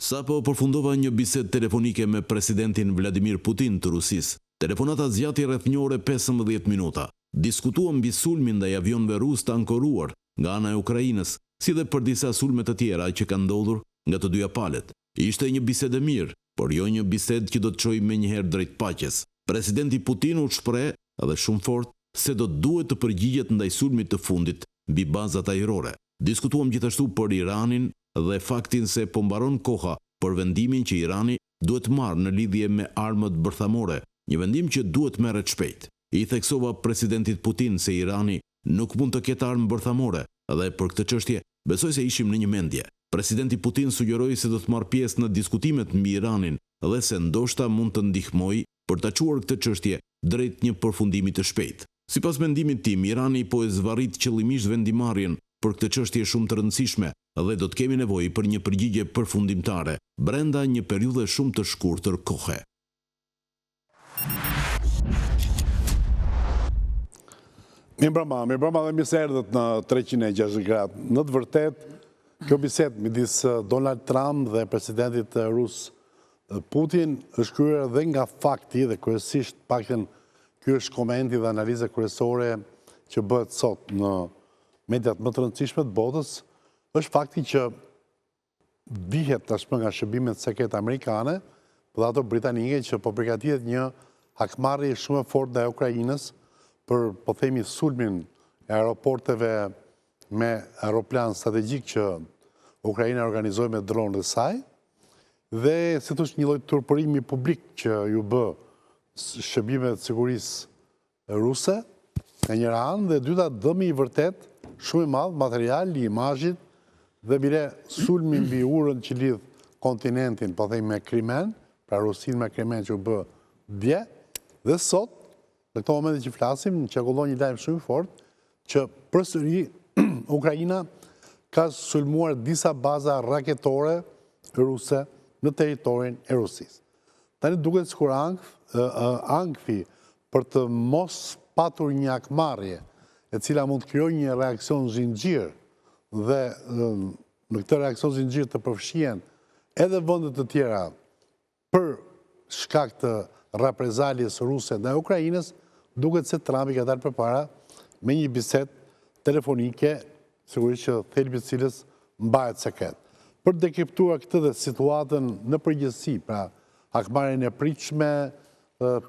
Sapo përfundova një bisedë telefonike me presidentin Vladimir Putin të Rusisë. Telefonata zgjati rreth 1 orë 15 minuta. Diskutuam mbi sulmin ndaj avionëve rus të ankoruar nga ana e Ukrainës, si dhe për disa sulme të tjera që kanë ndodhur nga të dyja palët. Ishte një bisedë e mirë, por jo një bisedë që do të çojë menjëherë drejt paqes. Presidenti Putin u shpreh edhe shumë fort se do duhet të përgjigjet ndaj sulmit të fundit mbi bazat ajrore. Diskutuam gjithashtu për Iranin dhe faktin se po mbaron koha për vendimin që Irani duhet marrë në lidhje me armët bërthamore, një vendim që duhet merret shpejt. I theksova presidentit Putin se Irani nuk mund të ketë armë bërthamore dhe për këtë çështje besoj se ishim në një mendje. Presidenti Putin sugjeroi se do të marrë pjesë në diskutimet mbi Iranin dhe se ndoshta mund të ndihmojë për ta çuar këtë çështje drejt një përfundimi të shpejtë. Sipas mendimit tim, Irani po e zvarrit qëllimisht vendimarrjen për këtë çështje shumë të rëndësishme dhe do të kemi nevojë për një përgjigje përfundimtare brenda një periudhe shumë të shkurtër kohe. Mirëmbrëma dhe mirë se erdhët në 360 gradë. Në të vërtetë, kjo bisedë midis Donald Trump dhe presidentit rus Putin është kryer edhe nga fakti dhe kryesisht paktën ky është komenti dhe analiza kryesore që bëhet sot në mediat më të rëndësishme të botës, është fakti që dihet tashmë nga shërbimet sekrete amerikane dhe ato britanike që po përgatitet një hakmarrje shumë e fortë ndaj Ukrainës për, po themi, sulmin e aeroporteve me aeroplan strategjik që Ukraina organizoi me dronë dhe saj, dhe si thosh një lloj turpërimi publik që ju bë shërbimet të sigurisë ruse, nga njëra anë, dhe dyta dëmi i vërtet shumë i madh material i imazhit dhe bile sulmi mbi urën që lidh kontinentin, po themi me Krimen, pra Rusinë me Krimen që u bë dje, dhe sot në këto momente që flasim, qarkullon një lajm shumë i fortë që përsëri Ukraina ka sulmuar disa baza raketore ruse në territorin e Rusisë. Tani duket sikur ankthi për të mos patur një hakmarrje e cila mund të krijojë një reakcion zinxhir dhe në këtë reakcion zinxhir të përfshihen edhe vende të tjera për shkak të reprezaljes ruse ndaj Ukrainës, duket se Trumpi ka dalë përpara me një bisedë telefonike, sigurisht që thelbi i cilës mbahet sekret. Për të dekriptuar këtë dhe situatën në përgjithësi, pra hakmarrjen e pritshme,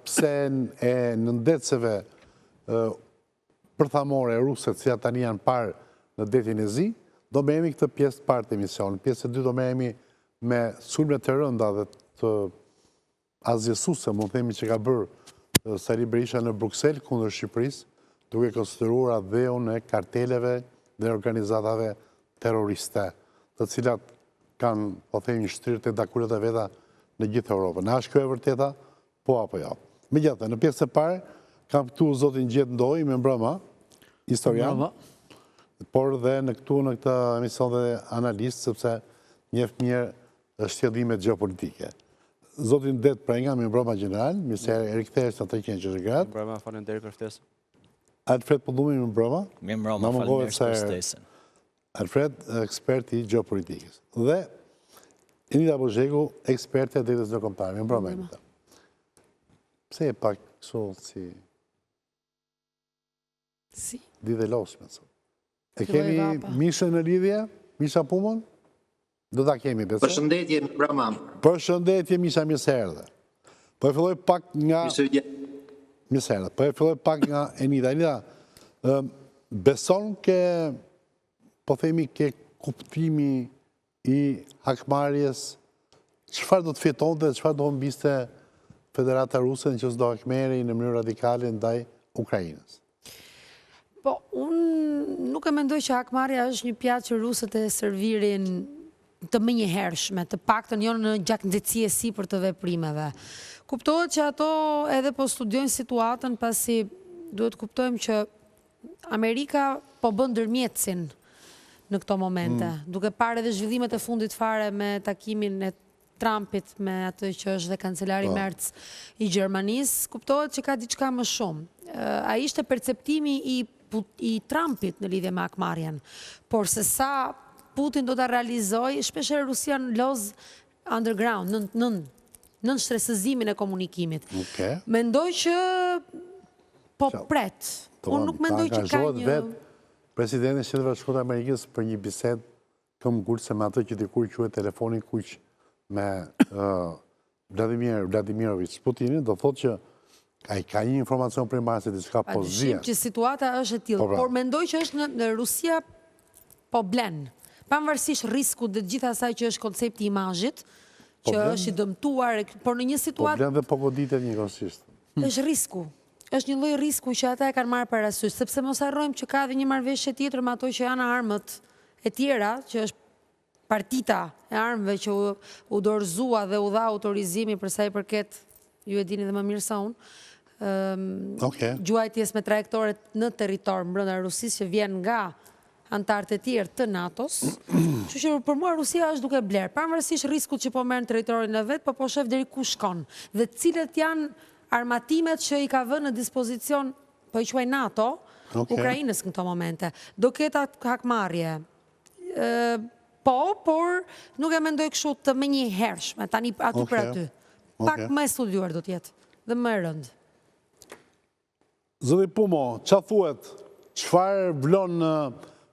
pse e nëndeceve përthamore ruse, të cilat tani janë parë në detin e Zi, do merremi këtë pjesë të parë të emisionit. Pjesë e dytë do merremi me sulmet të rënda dhe të azjesuese, mund të themi, që ka bërë Sali Berisha në Bruksel kundër Shqipërisë, duke konsideruar dheun e karteleve dhe organizatave terroriste, të cilat kanë, po themi, shtrirë të dakuret e veta në gjithë Europën. A është kjo e vërteta? Po apo jo? Megjithatë, në pjesën e parë kam këtu zotin Gjet Ndoj, me mbrëma, historian, por dhe në këtë emision dhe analist, sepse njeh mirë shtjellimet gjeopolitike. Zotin Det Prenga, me mbrëma general, mirë se rikthehesh në 360 gradë. Mbrëma, faleminderit për ftesën. Alfred Pundumi, me mbrëma. Me mbrëma, faleminderit për ftesën. Alfred, ekspert i gjeopolitikës. Dhe Enida Bozhegu, eksperte e drejtës ndërkombëtare. Me mbrëma, Enida. Pse e pak kështu si lidhje losme sot? E kemi Mishën në lidhje? Misha Pumon? Do ta kemi, besoj. Përshëndetje, mbrëma. Përshëndetje, Misha, mirë se erdhe. Po e filloj pak nga mirë se erdhe. Po e filloj pak nga Enida. Enida, beson ke, po themi, ke kuptimi i hakmarrjes, çfarë do të fitonte, çfarë do humbiste Federata Ruse në që s'do hakmerri në mënyrë radikale ndaj Ukrainës? Po, unë nuk e mendoj që hakmarrja është një pjatë që rusët e servirin të menjëhershme, të paktën jo në gjakndësie sipër të veprimeve. Kuptohet që ato edhe po studiojnë situatën, pasi duhet kuptojmë që Amerika po bën ndërmjetësin në këto momente, duke parë edhe zhvillimet e fundit fare me takimin e Trumpit me atë që është dhe kancelari Merz i Gjermanisë, kuptohet që ka diçka më shumë. Ai ishte perceptimi i Trumpit në lidhje me hakmarrjen, por se sa Putin do ta realizojë, shpeshherë Rusia në loz underground, nën shtresëzimin e komunikimit. Mendoj që po pret. Unë nuk mendoj që ka një... Presidenti i Shtetit Bashkuar të Amerikës për një bisedë këmbgulse me atë që dikur quhet telefoni kuq me Vladimirovich Putinin, do thotë që ai ka një informacion primar se diçka po zihet. Që situata është e tillë, por mendoj që është në Rusia po blen. Pavarësisht riskut dhe gjithë asaj që është koncepti i imazhit, që është i dëmtuar, por në një situatë... Po blen dhe po goditet njëkohësisht. Është risku. Është një lloj risku që ata e kanë marrë parasysh, sepse mos harrojmë që ka edhe një marrëveshje tjetër me ato që janë armët e tjera, që është partita e armëve që u dorëzua dhe u dha autorizimi për sa i përket, ju e dini dhe më mirë se unë, gjuajtjes me trajektore në territor brenda Rusisë që vjen nga antarët e tjerë të NATO-s. Kështu që për mua Rusia është duke bler, pavarësisht riskut që po merr në territorin e vet, po shef deri ku shkon dhe cilët janë armatimet që i ka vënë në dispozicion, po i quaj NATO, Ukrainës në këto momente. Do ketë hakmarrje. Por nuk e mendoj kështu të menjëhershme, tani aty për aty. Pak më e studiuar do t'jetë, dhe më e rëndë. Zoti Pumo, qa thuhet, çfarë vlon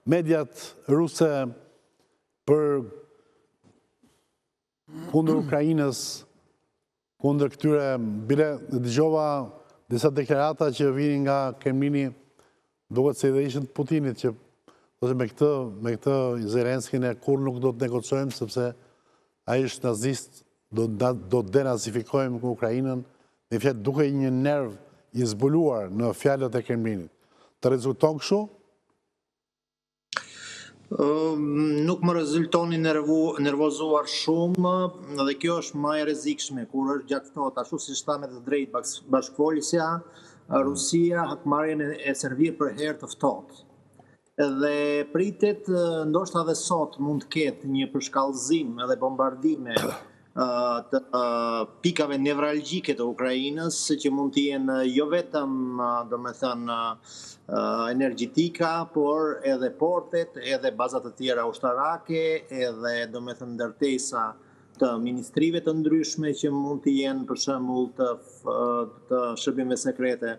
mediat ruse për kundër Ukrainës, kundër këtyre, bile dëgjova disa deklarata që vinin nga Kremlini, duket se dhe ishën të Putinit, që me këtë Zelenskin e kur nuk do të negocojmë, sepse ai është nazist, do të denazifikojmë në Ukrainën, në fjalë duke një nerv i zbuluar në fjalët e Kremlinit. Të rezulton kështu? Nuk më rezultoni nervozuar shumë, dhe kjo është më e rrezikshme kur është gjaktohet ashtu siç thamë të drejtë bashkëfolësja, Rusia hakmarrjen e servir për herë të ftohtë. Dhe pritet ndoshta edhe sot mund të ketë një përshkallëzim edhe bombardime të pikave nevralgjike të Ukrainës, që mund të jenë jo vetëm domethënë energjetika, por edhe portet, edhe bazat të tjera ushtarake, edhe domethënë ndërtesa të ministrive të ndryshme që mund të jenë për shembull të shërbimeve sekrete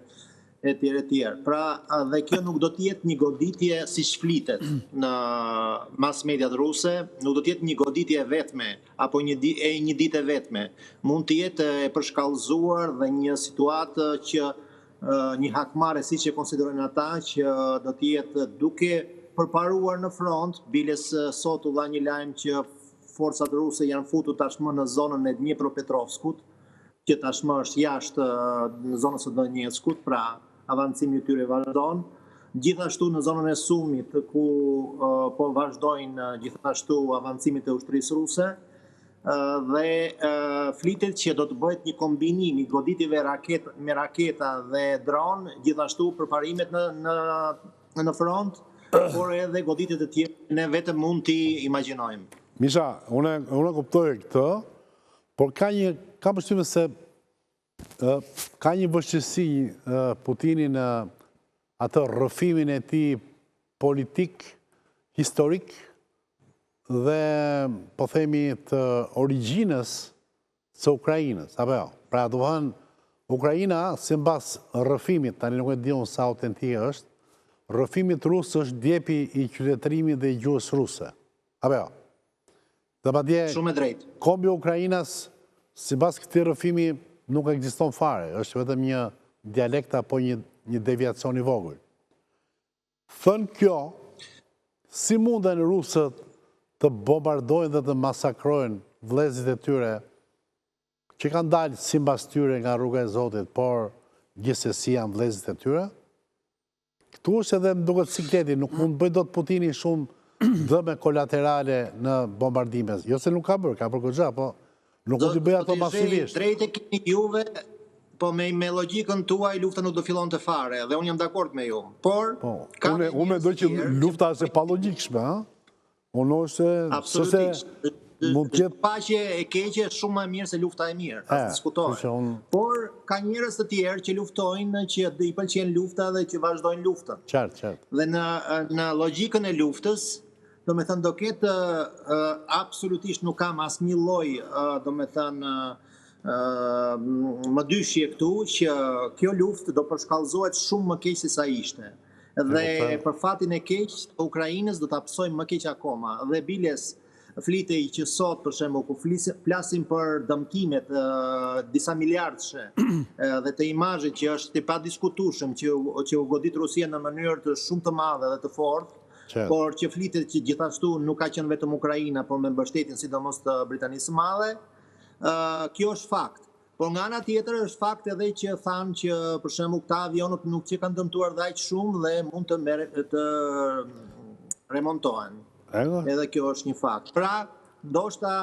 e tjerë. Pra, dhe kjo nuk do të jetë një goditje siç flitet në mas mediat ruse, nuk do të jetë një goditje e vetme apo një ditë e vetme. Mund të jetë e përshkallëzuar dhe një situatë që një hakmarrje siç e konsiderojnë ata, që do të jetë duke përparuar në front, biles sot u dha një lajm që forcat ruse janë futur tashmë në zonën e Dnjepropetrovskut, që tashmë është jashtë në zonës së Donetskut, pra avancimi i tyre vazhdon. Gjithashtu në zonën e Sumit, ku po vazhdojnë gjithashtu avancimit e ushtrisë ruse, dhe flitet që do të bëhet një kombinim i goditjeve me raketa dhe dron, gjithashtu përparimet në front, por edhe goditjet e tjera ne vetëm mund t'i imagjinojmë. Misha, unë kuptoj këtë, por ka përshtypjen se ka një vështirësi Putini në atë rrëfimin e tij politik, historik, dhe po themi të origjinës së Ukrainës, apo jo? Pra do të thënë, Ukraina, sipas rrëfimit, tani nuk e di unë sa autentike është, rrëfimit rus është djepi i qytetërimit dhe i gjuhës ruse. Apo jo? Dhe madje shumë e drejtë. Kombi Ukrainës, sipas këtij rrëfimi, nuk ekziston fare, është vetëm një dialekt apo një deviacion i vogël. Thënë kjo, si munden rusët të bombardojnë dhe të masakrojnë vëllezërit e tyre që kanë dalë sipas tyre nga rruga e Zotit, por gjithsesi janë vëllezërit e tyre? Këtu është edhe më duket sikleti, nuk mund bëj dot Putini shumë dëme kolaterale në bombardime. Jo se nuk ka bërë goxha, po nuk mund t'i bëj ato masivisht. Drejt e keni juve, po me logjikën tuaj lufta nuk do fillonte fare, dhe unë jam dakord me ju. Por unë mendoj që lufta është e palogjikshme, ha? Unë absolutisht. Paqe e keqe është shumë më e mirë se lufta e mirë, as diskutohet. Por ka njerëz të tjerë që luftojnë, që i pëlqen lufta dhe që vazhdojnë luftën. Qartë. Dhe në logjikën e luftës, do me thënë do ketë absolutisht nuk kam asnjë lloj, do me thënë, më dyshje këtu që kjo luftë do përshkallëzohet shumë më keq se sa ishte. Dhe për fatin e keq të Ukrainës do ta psojmë më keq akoma. Dhe biles flitej që sot, për shembull, ku flasim për dëmtimet disa miliardëshe dhe të imazhet që është i padiskutueshëm që u godit Rusia në mënyrë të shumë të madhe dhe të fortë, por që flitet që gjithashtu nuk ka qenë vetëm Ukraina, por me mbështetjen sidomos të Britanisë së Madhe, kjo është fakt. Por nga ana tjetër është fakt edhe që thanë që për shembull këta avionët nuk që kanë dëmtuar dhe aq shumë dhe mund të remontohen. Edhe kjo është një fakt. Pra, ndoshta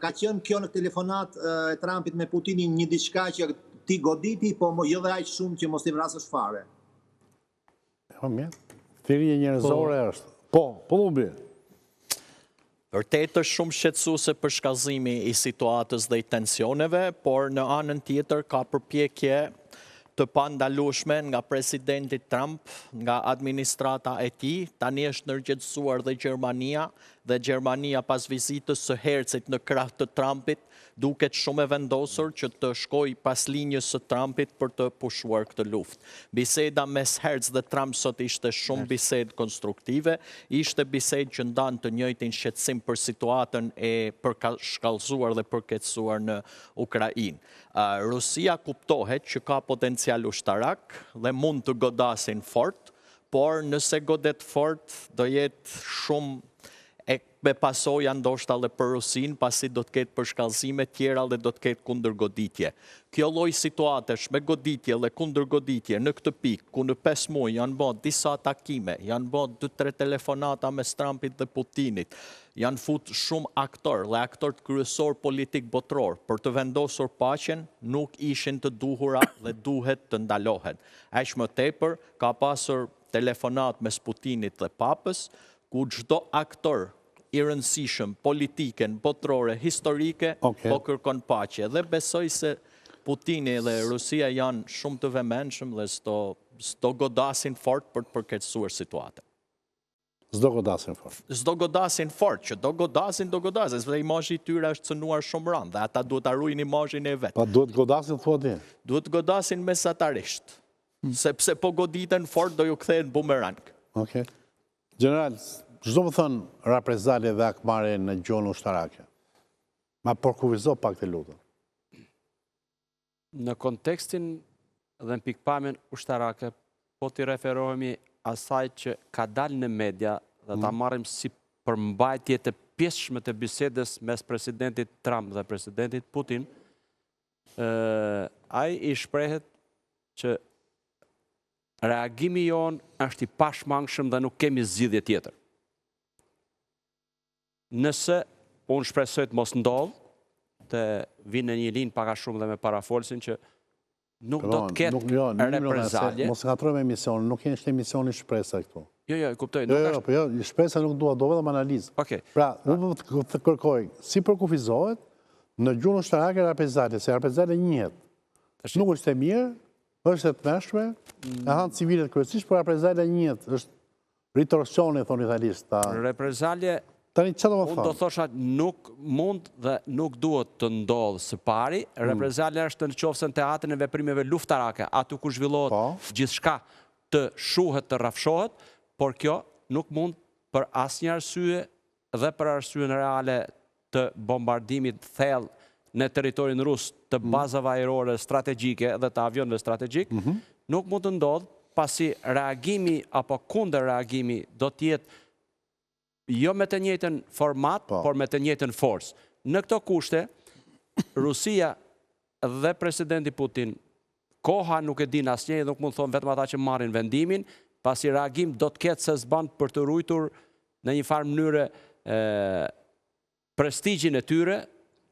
ka qenë kjo në telefonat e Trumpit me Putinin një diçka që ti goditi, po jo dhe aq shumë që mos i vrasësh fare. Thirrje njerëzore është. Po lumbi. Vërtet është shumë shqetësuese për shkallëzimi i situatës dhe i tensioneve, por në anën tjetër ka përpjekje të pandalueshme nga presidenti Trump, nga administrata e tij. Tani është ndërgjegjësuar dhe Gjermania pas vizitës së Hercit në krah të Trumpit, duket shumë e vendosur që të shkoj pas linjës së Trumpit për të pushuar këtë luftë. Biseda mes Herc dhe Trump sot ishte shumë bisedë konstruktive, ishte bisedë që ndan të njëjtin shqetësim për situatën e përshkallëzuar dhe përkeqësuar në Ukrainë. Rusia kuptohet që ka potencial ushtarak dhe mund të godasin fort, por nëse godet fort do jetë shumë me pasoja ndoshta edhe për Rusin, pasi do të ketë përshkallëzime tjera dhe do të ketë kundërgoditje. Kjo lloj situatesh me goditje dhe kundërgoditje në këtë pikë, ku në 5 muaj janë bërë disa takime, janë bërë 2-3 telefonata mes Trumpit dhe Putinit, janë fut shumë aktor dhe aktor të kryesor politik botror për të vendosur paqen, nuk ishin të duhura dhe duhet të ndalohen. Aq më tepër ka pasur telefonat mes Putinit dhe Papës, ku çdo aktor i rëndësishëm politiken, botrore, historike, po kërkon paqe. Dhe besoj se Putini dhe Rusia janë shumë të vëmendshëm dhe s'do godasin fort për të përkeqësuar situatën. S'do godasin fort. S'do godasin fort, që do godasin, sepse imazhi i tyre është cënuar shumë rënd dhe ata duhet ta ruajnë imazhin e vet. Pa duhet godasin thotë? Duhet godasin mesatarisht. Sepse po goditen fort do ju kthehen bumerang. Okej. General, çdo më thënë reprezalje dhe akmarrje në gjuhën ushtarake. Ma përkuvizo pak të lutem. Në kontekstin dhe në pikpamjen ushtarake, po t'i referohemi asaj që ka dalë në media dhe ta marrim si përmbajtje të pjesshme të bisedës mes presidentit Trump dhe presidentit Putin, ai i shprehet që reagimi jon është i pashmangshëm dhe nuk kemi zgjidhje tjetër. Nëse unë shpresoj të mos ndodh, të vinë në një linjë pak a shumë dhe me parafolsin që nuk do të ketë reprezalje. Mos ngatrojmë emisionin, nuk është emisioni shpresa këtu. Jo, kuptoj. Jo, shpresa nuk dua, do vetëm analizë. Pra, unë të kërkoj si përkufizohet në gjuhën ushtarake reprezalje, se reprezalje njihet. Nuk është e mirë, është e të mëshme, e hanë civilet kryesisht, por reprezalja njihet, është ritorsioni, thonë italistë. Reprezalje, tani çfarë do të unë do thosha nuk mund dhe nuk duhet të ndodhë së pari. Reprezalja është nëse në teatrin e veprimeve luftarake, aty ku zhvillohet gjithçka të shuhet, të rrafshohet, por kjo nuk mund për asnjë arsye dhe për arsyen reale të bombardimit thellë në territorin rus të bazave ajrore strategjike dhe të avionëve strategjik, nuk mund të ndodhë pasi reagimi apo kundër reagimi do të jetë jo me të njëjtën format, por me të njëjtën forcë. Në këto kushte, Rusia dhe presidenti Putin, koha nuk e din asnjë, nuk mund të thonë vetëm ata që marrin vendimin, pasi reagim do të ketë se s'ban për të ruajtur në një farë mënyre prestigjin e tyre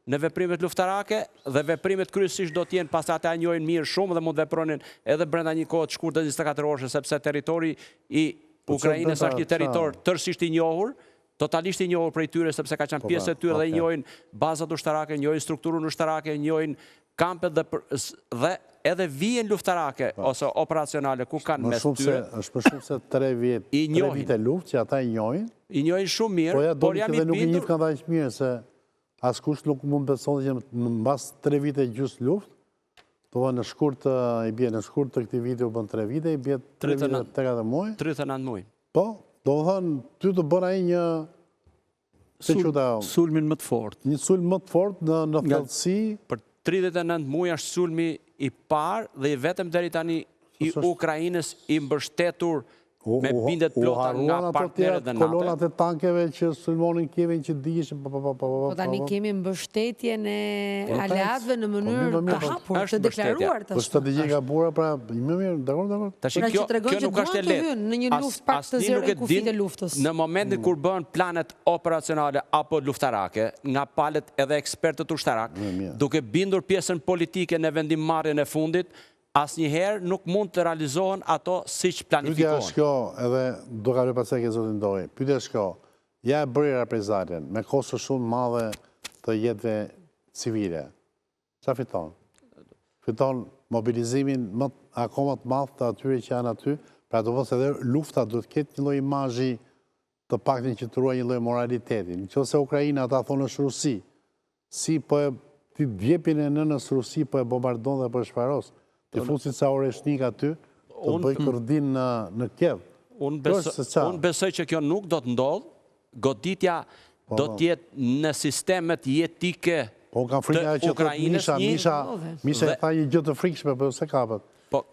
në veprimet luftarake dhe veprimet kryesisht do të jenë pas ata e njohin mirë shumë dhe mund vepronin edhe brenda një kohe të shkurtër 24 orësh, sepse territori i Ukrainës është një territor tërësisht i njohur, totalisht i njohur prej tyre sepse ka qenë pjesë e tyre dhe i njohin bazat ushtarake, njohin strukturën ushtarake, njohin kampe dhe edhe vijen luftarake ose operacionale ku kanë mes tyre. është më shumë se 3 vite luftë që ata i njohin. I njohin shumë mirë, por jam i bindur. Nuk i njëtë kanë dhe ishë mirë, se askush nuk mund beson që në mbas 3 vite gjysë luftë, në shkurt i bje, në shkurt të këti vite u bën 3 vite, i bje 3 vite 30 muaj. 39 muaj. Po, do më thënë, ty të bëra një... Sulmin më të fort. Një sulm më të fort në thellësi. Për 39 muaj është sulmi i parë dhe i vetëm deri tani i Ukrainës i mbështetur me bindet plota nga partnerët dhe NATO. Kolonat e tankeve që sulmonin Kievin që digjishin... Po tani kemi mbështetje në aleatëve në mënyrë të hapur, të deklaruar të shtë. Strategji ka bura, pra, më mirë, dakor. Kjo nuk është e lehtë. Në një luftë pak të zero kufit e luftës. Në momentin kur bëhen planet operacionale apo luftarake, nga palet edhe ekspertët ushtarak, duke bindur pjesën politike në vendimmarrjen e fundit, asnjëherë nuk mund të realizohen ato siç planifikohen. Pyetja është kjo, edhe do ka rëpa se ke zotin dojë, pyetja është kjo, ja e bëri reprezaljen, me kostë shumë madhe të jetëve civile. Qa fiton? Fiton mobilizimin akoma të madh të atyre që janë aty, pra do vësë edhe lufta do të ketë një lloj imazhi të paktin që të ruaj një lloj moraliteti. Nëse Ukraina ata thonë është Rusi, si po e ti djepin e nënës Rusi po e bombardon dhe po e shparos. Të fusit sa oreshnik aty, të bëj kërdin në Kiev. Unë besoj që kjo nuk do të ndodhë, goditja do t'jetë në sistemet jetike të Ukrajinës Misha e tha një gjë të frikshme, për se kapët.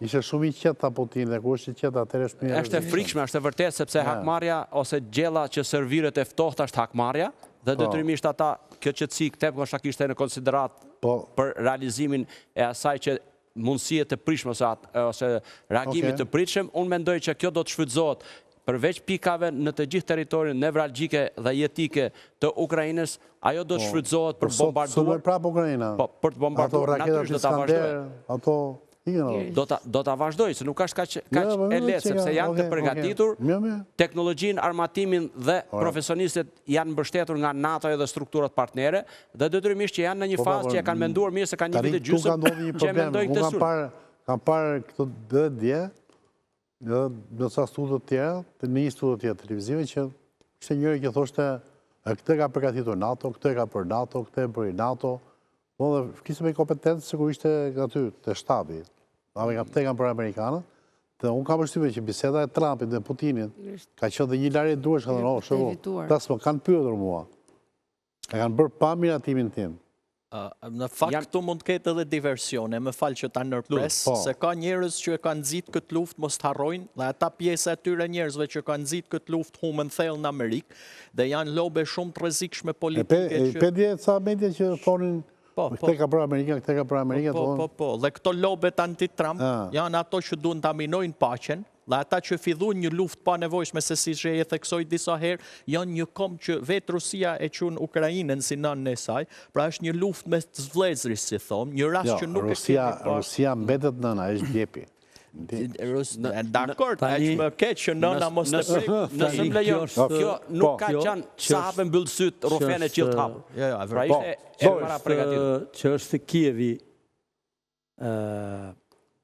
Ishe shumë i qetë ta Putin, dhe ku është i qetë atër është mirë. Eshte frikshme, është e vërtet, sepse hakmarja ose gjella që serviret e ftohta është hakmarja, dhe detyrimisht ata kjo qëtësi këtep kështë kishte në konsiderat për realizimin e asaj që mundësijet të prishme ose reagimit të pritshëm, unë mendoj që kjo do të shfrytëzohet përveç pikave në të gjithë territorin nevralgjike dhe jetike të Ukrajinës, ajo do të shfrytëzohet për bombarduar. Prapë Ukrajina. Po, për të bombarduar, natyrisht do ta vazhdoj. Ato do ta vazhdoj, se nuk është kaq e lehtë, sepse janë të përgatitur, teknologjinë, armatimin dhe profesionistët janë mbështetur nga NATO dhe strukturat partnere, dhe detyrimisht që janë në një fazë që e kanë menduar mirë se kanë një vit e gjysmë që e mendojnë këtë sulm. Kam parë këto dhe dje, në sa studio të tjera, në një studio tjera televizive, që ishte njëri që thoshte, këtë ka përgatitur NATO, këtë ka për NATO, këtë e për NATO, dhe kisë me kompetencë se ku ishte aty të shtabi. Te kam për Amerikanët, dhe unë kam përshtypje që biseda e Trumpit dhe Putinit ka qenë dhe një larje duesh, ka dhe no, shëvo, tas më kanë pyetur mua. E kanë bërë pa miratimin tim. Në fakt këtu mund të ketë edhe diversione, më falë që ta nërpres, se ka njerëz që e kanë nxitë këtë luftë mos të harrojnë, dhe ata pjesë e tyre njerëzve që kanë nxitë këtë luftë humën thellë në Amerikë, dhe janë lobe shumë të rrezikshme politike. E pedje ca media që thonin këte ka për Amerika, këte ka për Amerika. Po, dhe këto lobet anti-Trump janë ato që duhen të aminojnë paqen, dhe ata që fillojnë një luftë pa nevojshme, se si që e theksoj disa herë, janë një kom që vetë Rusia e qunë Ukrajinën si nënë në saj, pra është një luftë me të zvlezris, si thomë, një rast që nuk e kemi Rusia mbetet nëna, është djepi. Dakor, e që më keqë që nëna mos të prekë. Nësëm lejon, kjo nuk ka qenë sa hapën bëllësyt rufene qilë të hapë. Pra ishte e para pregatitur. Që është Kievi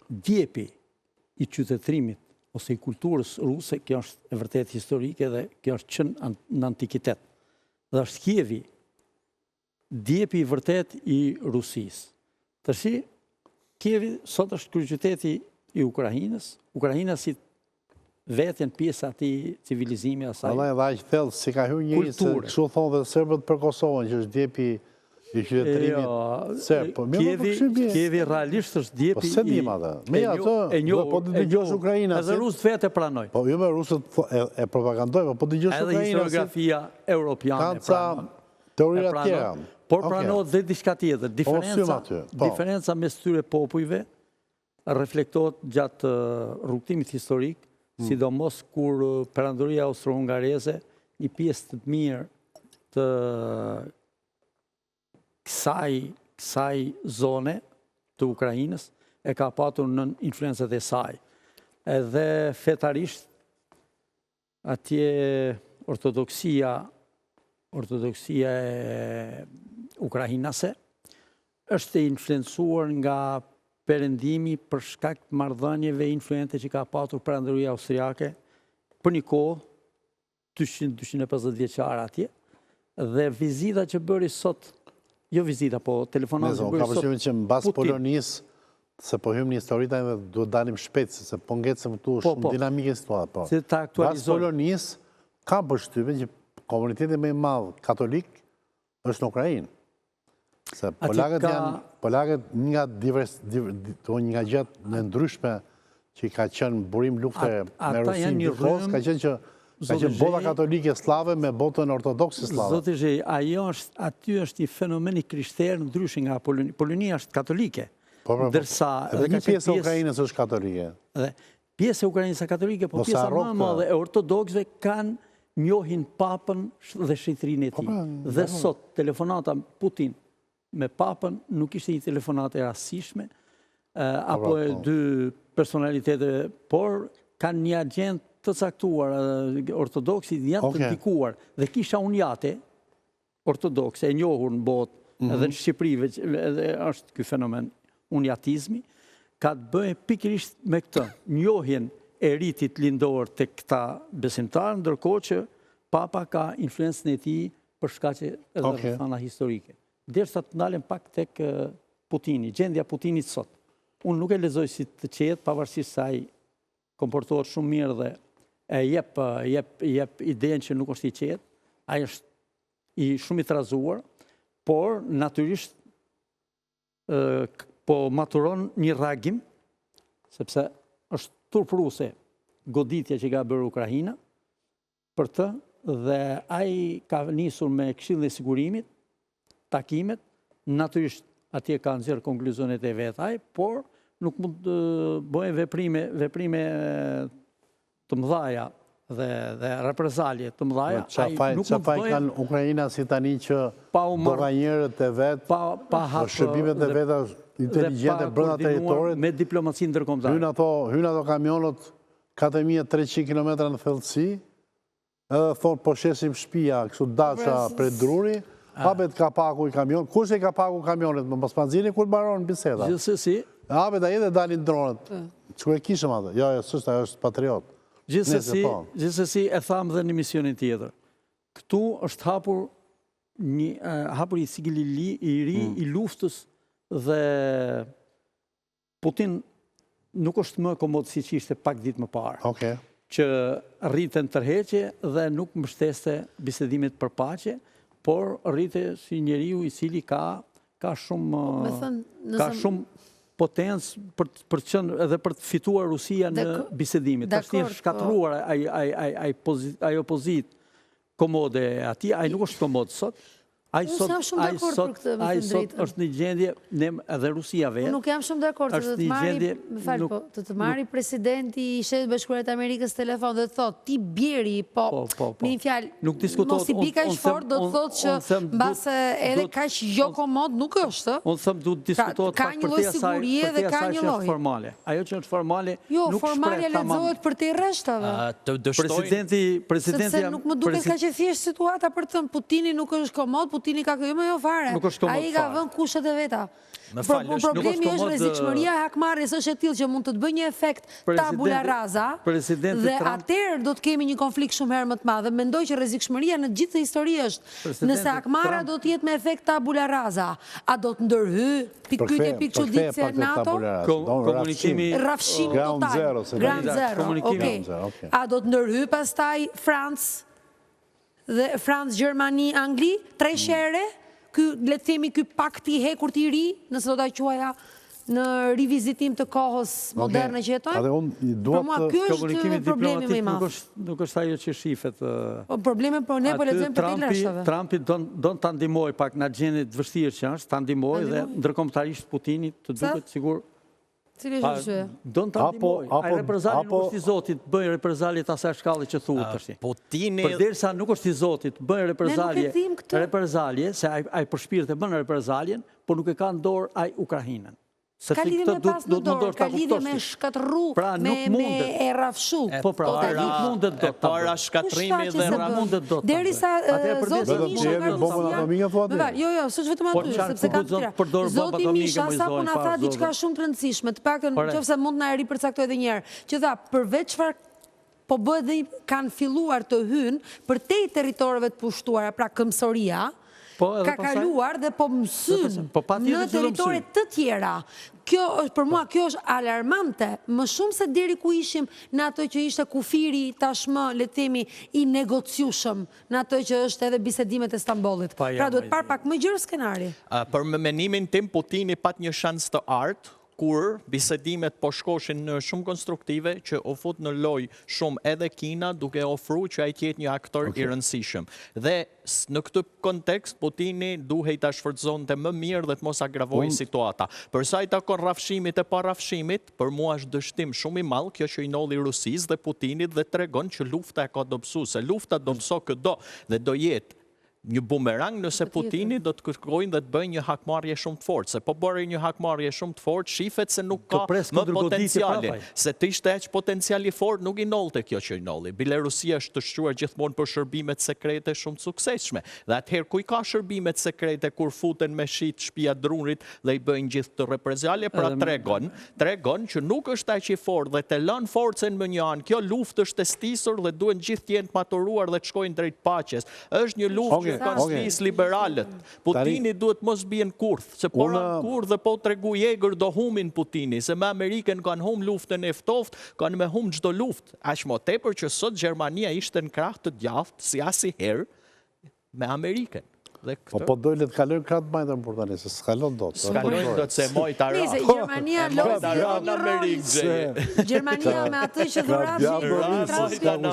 djepi i qytetërimit ose i kulturës ruse, kjo është e vërtet historike dhe kjo është qënë në antikitet. Dhe është Kievi djepi i vërtet i Rusisë. Tërsi, Kievi sot është kryeqyteti i Ukrajinës. Ukrajina si vetën pjesë ati civilizimi asaj. Allah e dha që thellë, si ka hyrë njëri, se kështu thonë dhe Serbët për Kosovën, që është djepi i qytetërimit Serb. Kievi realisht është djepi i... Po se dim atë. Me ato, po të dëgjosh Ukrajina. Edhe rusët vetë e pranoj. Po jo me rusët e propagandoj, po të dëgjosh Ukrajina. Edhe historiografia europiane e pranoj. Teoria tjera. Por pranohet dhe diçka tjetër. Diferenca mes tyre popujve reflektohet gjatë rrugtimit historik, sidomos kur perandoria austro-hungareze, një pjesë të mirë të kësaj zone të Ukrajinës e ka patur në influencët e saj. Edhe fetarisht, atje ortodoksia e ukrajinase është influencuar nga perëndimi për shkak të marrëdhënieve influente që ka patur Perandoria Austriake për një kohë 200-250 vjeçare atje, dhe vizita që bëri sot, jo vizita, po telefonat që bëri sot. Ka përshtypjen që mbas Polonisë, se po hym në historita dhe duhet dalim shpejt, se po ngecëm këtu shumë dinamike situatë. Se ta aktualizojmë. Mbas Polonisë, ka përshtypjen që komuniteti më i madh katolik është në Ukrainë. Se polakët nga gjatë në ndryshme që ka qenë burim lufte me Rusin gjithos, ka qenë që ka qenë bota katolike slave me botën ortodoxe slave. Zoti Zhej, aty është i fenomeni krishterë ndryshe nga Polonia. Polonia është katolike. Edhe një pjesë e Ukrajinës është katolike. Pjesë e Ukrajinës është katolike, po pjesa më e madhe e ortodoksëve kanë njohin papën dhe shitërinë e tij. Dhe sot telefonata Putin me papën nuk ishte një telefonat e rastishme, apo e dy personalitete, por kanë një agent të caktuar, ortodoksit janë të ndikuar, dhe kisha unjate ortodokse e njohur në botë, edhe në Shqipëri, edhe është ky fenomen unjatizmi, ka të bëjë pikërisht me këtë, njohjen e ritit lindor të këta besimtarë, ndërkohë që papa ka influencën e tij për shkaqe edhe rrethana historike. Derisa të ndalem pak tek Putini, gjendja Putinit sot. Unë nuk e lexoj si të qetë, pavarësisht se ai komportohet shumë mirë dhe e jep idenë që nuk është i qetë, ai është i shumë i trazuar, por natyrisht po maturon një reagim, sepse është turpruese goditja që ka bërë Ukraina për të, dhe ai ka nisur me Këshillin e Sigurimit takimet, natyrisht atje ka nxjerrë konkluzionet e vetaj, por nuk mund të bëjnë veprime të mëdhaja dhe reprezalje të mëdhaja. Qa faj kanë Ukrajina si tani që doganjerët e vetë, shërbimet e veta inteligente brenda teritorit, me diplomacinë ndërkombëtare. Hyn ato kamionët 4300 km në thellësi, edhe thonë po shesim shtëpia, kështu dacha prej druri, hapet kapaku i kamion. Kush e kapaku kamionit? Më pas panzini kur baron biseda. Gjithsesi. Hapet ai dhe dalin dronet. Çu e kishëm atë? Jo, s'është, ajo është patriot. Gjithsesi e tham dhe në misionin tjetër. Këtu është hapur i sigili i ri i luftës dhe Putin nuk është më komod siç ishte pak ditë më parë. Që rriten tërheqje dhe nuk mbështeste bisedimet për paqe, por rrite si njeriu i cili ka shumë potencë për të fituar Rusia në bisedimit. Është i shkatruar ai opozit komode atij, ai nuk është komod sot. Ai sot është një gjendje, edhe Rusia vetë. Nuk jam shumë dakord të të marri presidenti i Shtetit Bashkuar të Amerikës telefon dhe të thotë ti bjeri, po në një fjalë, mos i bi kaq fort, do të thotë që mbase edhe kaq jo komod nuk është. Unë them duhet diskutohet pak për te asaj që është formale. Ajo që është formale nuk shpreh tamam. Jo, formale lexohet për te rreshtave. Presidenti nuk më duket kaq e thjeshtë situata për të thënë Putini nuk është komod. Putini ka kjo më jo fare. Ai ka vënë kushtet e veta. Problemi është rrezikshmëria e hakmarrjes është e tillë që mund të bëjë një efekt tabula rasa. Dhe atëherë do të kemi një konflikt shumë herë më të madh. Mendoj që rrezikshmëria në gjithë historinë është nëse hakmarra do të jetë me efekt tabula rasa, a do të ndërhy pikë çuditse NATO? Komunikimi rrafshim total. Ground zero. Okej. A do të ndërhy pastaj Francë dhe Francë, Gjermani, Angli, 3 shere, le të themi ky pakti i hekur i ri, nëse do ta quaja në rivizitim të kohës moderne që jetojmë. Për mua ky është problemi më i madh. Nuk është ajo që shifet. Problemi po ne po lexojmë për të lëshave. Trumpi don ta ndihmoj pak në gjendje të vështirë që është, ta ndihmoj dhe ndërkombëtarisht Putinit të duket sigur. Cili është? Don ta ndihmoj. Ai reprezali nuk është i Zotit, bëj reprezali të asaj shkallë që thuhet tash. Putini përderisa nuk është i Zotit, bëj reprezalje se ai për shpirt e bën reprezaljen, por nuk e ka në dorë ai Ukrainën. Ka lidhje me pas në dorë, ka lidhje me shkatërru, me e rafshu. Po pra, nuk mundet do të para shkatrimi dhe mundet do të derisa Zoti Misha jo, s'është vetëm aty, sepse ka tjera. Zoti Misha sapo na tha diçka shumë të rëndësishme, të paktën nëse mund na e ripërcaktoj edhe një herë, që tha përveç çfarë po bëhet dhe kanë filluar të hynë përtej territoreve të pushtuara, pra Këmbësoria, ka kaluar dhe po mësyn në teritorit të tjera. Për mua kjo është alarmante, më shumë se deri ku ishim në ato që ishte kufiri tashmë, le të themi, i negociushëm, në ato që është edhe bisedimet e Stambollit. Pra duhet parë pak më gjerë skenari. Për menimin tim, Putini pat një shans të artë, kur bisedimet po shkoshin në shumë konstruktive që u fut në loj shumë edhe Kina duke ofru që ai të jetë një aktor i rëndësishëm. Dhe në këtë kontekst, Putini duhej ta shfrytëzonte më mirë dhe të mos agravojë situata. Për sa i takon rrafshimit e parafshimit, për mua është dështim shumë i madh kjo që i nolli Rusisë dhe Putinit dhe tregon që lufta e ka dobësuese. Lufta dobëso këdo dhe do jetë një bumerang nëse Putini do të kërkojnë dhe të bëjnë një hakmarrje shumë të fortë. Se po bëri një hakmarrje shumë të fortë, shifet se nuk ka më potenciale. Se të ishte aq potenciali fort, nuk i nollte kjo që i nolli. Bielorusia është të shquar gjithmonë për shërbimet sekrete shumë të suksesshme. Dhe atëherë ku i ka shërbimet sekrete kur futen me shit shtëpia drunrit dhe i bëjnë gjithë të repreziale, pra tregon që nuk është aq i fortë dhe të lën forcën më një anë. Kjo luftë është e stisur dhe duhen gjithë të jenë të maturuar dhe të shkojnë drejt paqes. Është një luftë kanë stis liberalët. Putini duhet mos bien kurth, se po ran kurth dhe po tregu jegër do humin Putini, se me Amerikën kanë hum luftën e ftoft, kanë me hum çdo luftë. Aq më tepër që sot Gjermania ishte në krah të djathtë si asnjëherë me Amerikën. Po dojle të kalojnë kratë majtë në Portani, se s'kalon do të. S'kalojnë do të se moj të ra. Nise, Gjermania lodhi një rojtë. Gjermania me atë që dhuratën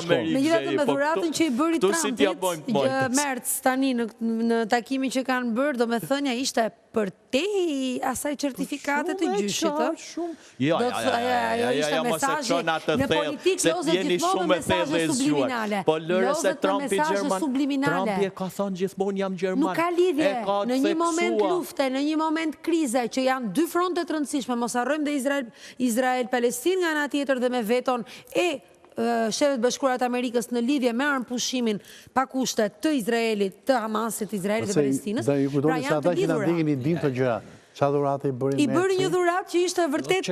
me gjithatë me dhuratën që i bëri Trumpit, Merz tani në takimin që kanë bërë, do me thënja ishte për te asaj certifikate të gjyshit. Jo, ishte mesazhi në politikë, lozët gjithmonë mesazhe subliminale. Po lërë se Trumpi Trumpi e ka thonë gjithmonë jam Gjerman. Nuk ka lidhje, në një moment lufte, në një moment krize, që janë dy fronte të rëndësishme, mos harrojmë dhe Izrael-Palestinë nga ana tjetër dhe me veton e Shtetet Bashkuara të Amerikës në lidhje me armëpushimin pa kushte të Izraelit, të Hamasit, Izraelit dhe Palestinës. Pra janë të lidhura. Qa dhuratë i bëri me... I bëri një dhuratë që ishte vërtet...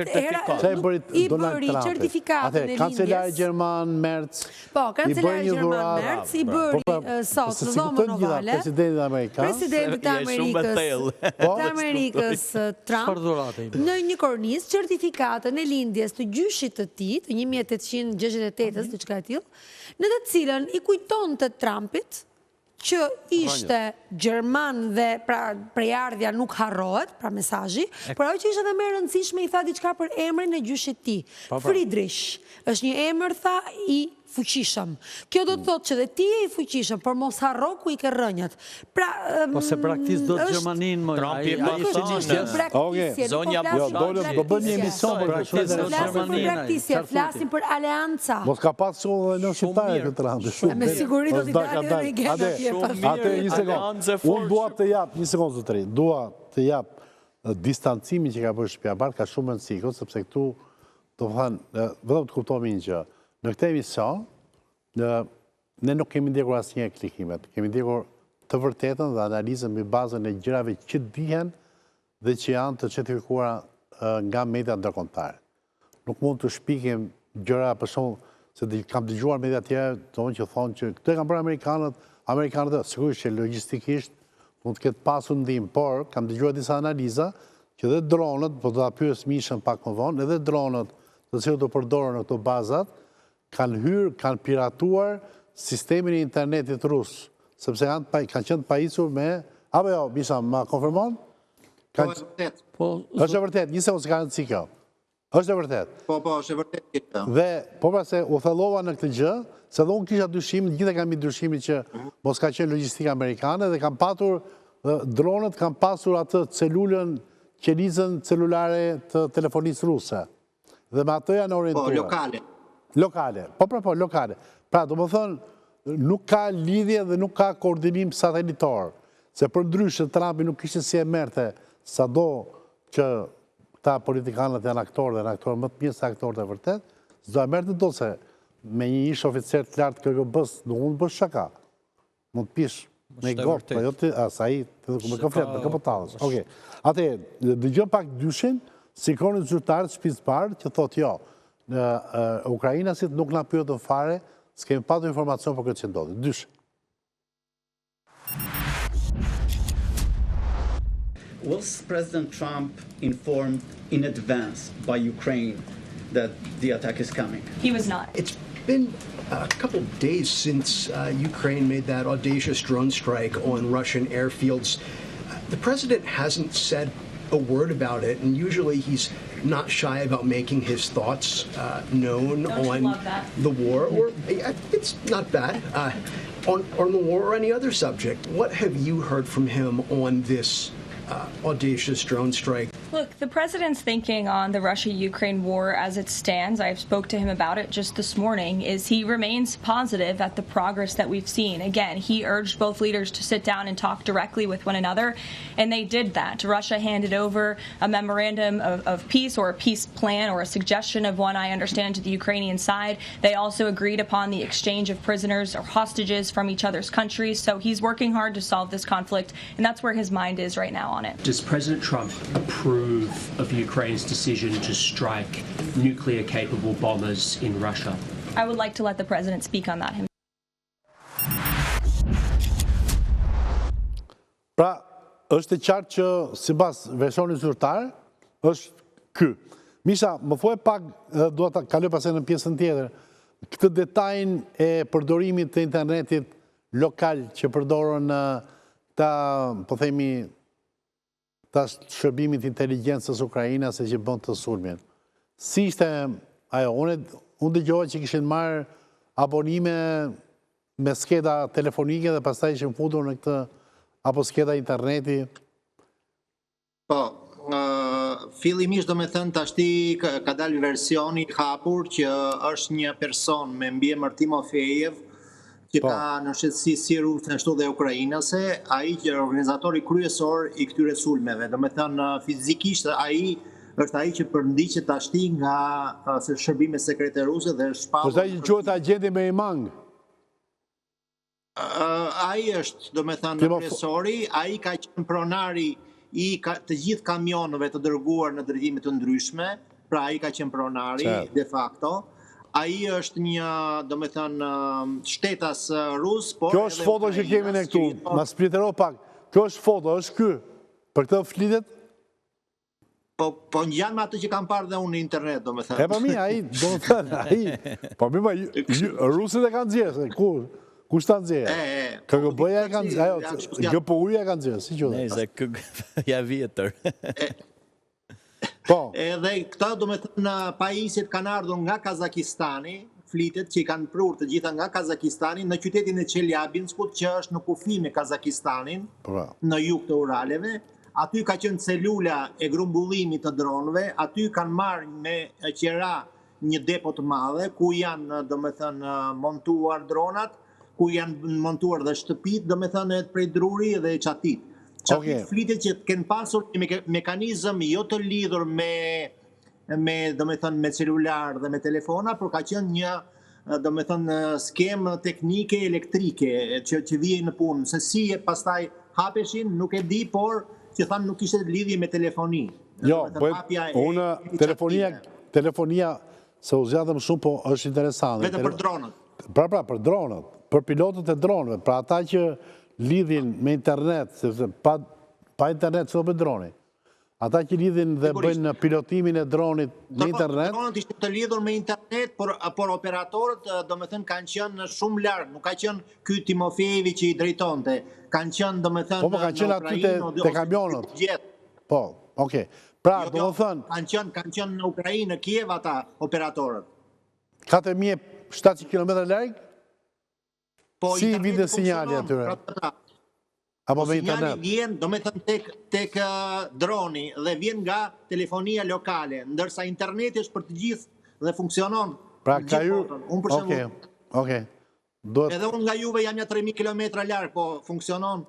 I bëri certifikatën e lindjes. Kancelari Gjerman Merz... Po, kancelari Gjerman Merz i bëri sot në dhomën ovale... Presidentit Amerikës Trump në një kornizë certifikatën e lindjes të gjyshit të tij, të 1868-ës, diçka e tillë, në të cilën i kujton të Trumpit që ishte Gjerman dhe prejardhja nuk harrohet, pra mesazhi, por ajo që ishte dhe më e rëndësishme i tha diçka për emrin e gjyshit të tij. Friedrich është një emër, tha, i fuqishëm. Kjo do të thotë që dhe ti e i fuqishëm, por mos harro ku i ke rënjët. Po se praktis do të Gjermanin më... Trumpi e pa thonë... Zonja do bën një emision për praktisje, flasim për aleanca. Mos ka pasur edhe në shqiptare këtë randë. Me siguri do t'i dalë edhe i gena tje. Ate, një sekund. Unë dua të jap, një sekund zotëri, dua të jap distancimin që ka bërë Shtëpia e Bardhë, ka shumë rëndësi, sepse këtu, do të thënë, vetëm të kuptohemi një gjë. Në këtë emision, ne nuk kemi ndjekur asnjë klikimet, kemi ndjekur të vërtetën dhe analizën mbi bazën e gjërave që dihen dhe që janë të certifikuara nga media ndërkombëtare. Nuk mund të shpikim gjëra për shkak se kam dëgjuar media të tjera që thonë që këtë kanë bërë amerikanët, sigurisht që logjistikisht mund të ketë pasur ndihmë, por kam dëgjuar disa analiza që dhe dronët, po do ta pyes Mishën pak më vonë, edhe dronët të cilët do përdoren në këto bazat kanë hyrë, kanë piratuar sistemin e internetit rus, sepse kanë qenë pajisur me... Apo jo, Misha, ma konfirmon? Po, është vërtet. është vërtet, një se ose ka rëndësi kjo. është vërtet. Po, është vërtet. Dhe, po pra se u thellova në këtë gjë, se dhe unë kisha dyshimin, gjithë kam i dyshimin që mos ka qenë logjistika amerikane, dhe kam patur, dronët kam pasur atë celulën, qelizën celulare të telefonisë ruse. Dhe me ato janë orientuar. Po, lokale. Lokale, lokale. Pra, do më thënë, nuk ka lidhje dhe nuk ka koordinim satelitor, se për ndryshë Trumpi nuk ishte si e merte sa do që këta politikanët janë aktorë dhe në aktorë më të mirë se aktorët e vërtet, s'do e merë të do se me një ish oficer të lartë KGB-s, nuk mund të bësh shaka. Mund të pish me gopë, po jo të, sa i, me këflet, me këpotalës. Oke, ate, dëgjëm pak dyshin, si kronit zyrtarët shpis parë, që thot jo, Ukrajinasit nuk na pyetën fare, s'kemi patur informacion për këtë që ndodhi. Dysh. Was President Trump informed in advance by Ukraine that the attack is coming? He was not. It's been a couple of days since Ukraine made that audacious drone strike on Russian airfields. The president hasn't said a word about it, and usually he's not shy about making his thoughts known on the war. Or it's not bad on the war or any other subject. What have you heard from him on this audacious drone strike? Look, the president's thinking on the Russia-Ukraine war as it stands, I spoke to him about it just this morning, is he remains positive at the progress that we've seen. Again, he urged both leaders to sit down and talk directly with one another, and they did that. Russia handed over a memorandum of peace, or a peace plan, or a suggestion of one, I understand, to the Ukrainian side. They also agreed upon the exchange of prisoners or hostages from each other's countries, so he's working hard to solve this conflict, and that's where his mind is right now on it. Does President Trump approve of Ukraine's decision to strike nuclear-capable bombers in Russia? I would like to let the president speak on that himself. Pra, është e qartë që sipas versionit zyrtar, është ky. Misha, më thuaj pak, dua ta kaloj pastaj në pjesën tjetër, këtë detajin e përdorimit të internetit lokal që përdorën ta, po themi, ta shërbimit inteligjencës Ukrajinas e që bën të sulmin. Si ishte ajo, unë dëgjova që kishin marrë abonime me skeda telefonike dhe pastaj ishin futur në këtë apo skeda interneti? Po, fillimisht do me thënë tashti ka dalë versioni hapur që është një person me mbiemër Timofejev, që ka në shqetësi si ruse ashtu dhe ukrainase, ai që është organizatori kryesor i këtyre sulmeve. Do me thënë fizikisht ai është ai që përndiqet tashti nga shërbime sekrete ruse dhe është shpallur. Është ai që quhet agenti me imang. Ai është, do me thënë, kryesori, ai ka qenë pronari i të gjithë kamionëve të dërguar në drejtime të ndryshme, pra ai ka qenë pronari de facto. Ai është një, do me thënë, shtetas rus, por... Kjo është foto që kemi në këtu, ma spritero pak. Kjo është foto, është ky. Për këtë flitet? Po një janë me atë që kam parë dhe unë në internet, do me thënë. E pa mi, ai, do me thënë, ai... Po mi, rusit e kanë zjerë, ku shtë të zjerë? KGB-ja e kanë zjerë, GPU-ja e kanë zjerë, si që dhe? Ne, se KGB-ja vjetër. Edhe këta do me thënë pajisjet kanë ardhur nga Kazakistani, flitet që i kanë prur të gjitha nga Kazakistani, në qytetin e Çeliabinskut, që është në kufi me Kazakistanin, në jug të Uraleve. Aty ka qenë celula e grumbullimit të dronëve, aty kanë marrë me qera një depo të madhe, ku janë, do me thënë, montuar dronat, ku janë montuar dhe shtëpit, do me thënë, prej druri dhe qatit. Qatit flitet që të kenë pasur një mekanizëm jo të lidhur do me thënë, me celular dhe me telefona, por ka qenë një, do me thënë, skemë teknike elektrike që vijë në punë. Se si e pastaj hapeshin, nuk e di, por që thanë nuk ishte lidhje me telefoni. Jo, unë telefonia, se u zjatëm shumë, po është interesantë. Vete për dronët. Pra, për dronët, për pilotët e dronëve, pra ata që lidhin me internet, sepse pa internet që do për droni. Ata që lidhin dhe bëjnë pilotimin e dronit në internet... Dronët ishte të lidhur me internet, por operatorët, do me thënë, kanë qënë shumë largë. Nuk ka qënë ky Timofejevi që i drejtonte. Kanë qënë, do me thënë, po kanë qënë aty të kamionët. Po, oke. Pra, do me thënë... Kanë qënë në Ukrajinë, në Kiev ata operatorët. 4700 km largë? Si i vidë sinjali atyre? Apo me internet? Sinjali vjen, do me thënë, tek droni dhe vjen nga telefonia lokale, ndërsa interneti është për të gjithë dhe funksionon. Pra, ka ju... Oke. Edhe unë nga juve jam një 3000 km largë, po funksionon.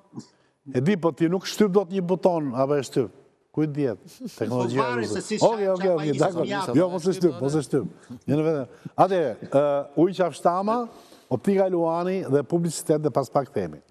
E di, po ti nuk shtyp do të një buton, apo e shtyp? Kujt djetë teknologjia varet ruse? se si Okej, pajisës dakor. mjaftë. Jo, mos e shtyp. Atere, ujë qafshtama, optika Luani dhe publicitet dhe pas pak temi.